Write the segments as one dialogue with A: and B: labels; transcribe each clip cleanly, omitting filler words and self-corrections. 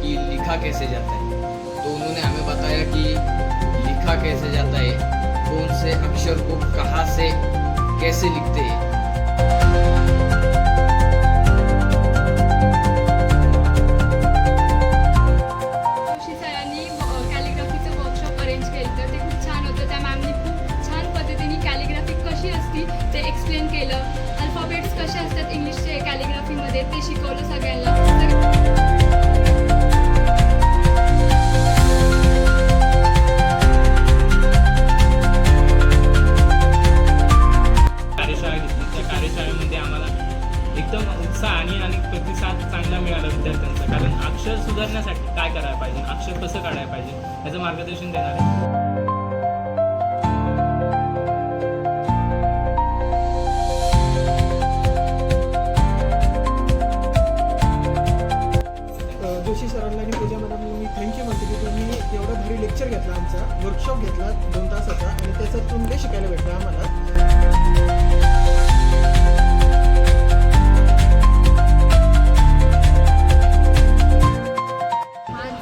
A: लिखा कैसे जाता है, तो उन्होंने हमें बताया कि लिखा कैसे जाता है, कौन से अक्षर को कहाँ से कैसे लिखते हैं।
B: जोशी सरांनी कॅलिग्राफीचं वर्कशॉप अरेंज केलं तर ते खूप छान होतं. त्या मॅमनी खूप छान पद्धतीने कॅलिग्राफी कशी असती ते एक्सप्लेन केलं. अल्फाबेट्स कसे असतात इंग्लिशचे कॅलिग्राफीमध्ये ते शिकवलं सगळ्यांना.
C: कार्यशाळेमध्ये आम्हाला एकदम उत्साह आणि प्रतिसाद चांगला मिळाला विद्यार्थ्यांचा. कारण अक्षर सुधारण्यासाठी काय करायला पाहिजे, अक्षर कसं काढायला पाहिजे याचं मार्गदर्शन देणार आहे.
D: जोशी सरांना आणि पूजा मॅडमला मी थँक्यू म्हणते की तुम्ही एवढा भारी लेक्चर घेतला, आमचा वर्कशॉप घेतला 2 तासाचा आणि त्याच्यातून लय शिकायला भेटलं आम्हाला.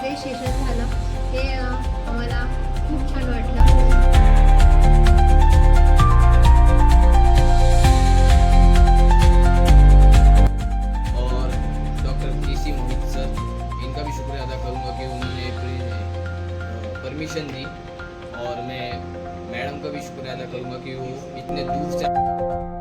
E: जे सेशन झालं ते आम्हाला खूप छान वाटलं.
A: और डॉक्टर के.सी. मोहित सर, इनका भी शुक्रिया अदा करूँगा कि उन्होंने परमिशन दी, और मैं मैडम का भी शुक्रिया अदा करूँगा कि वो इतने दूर से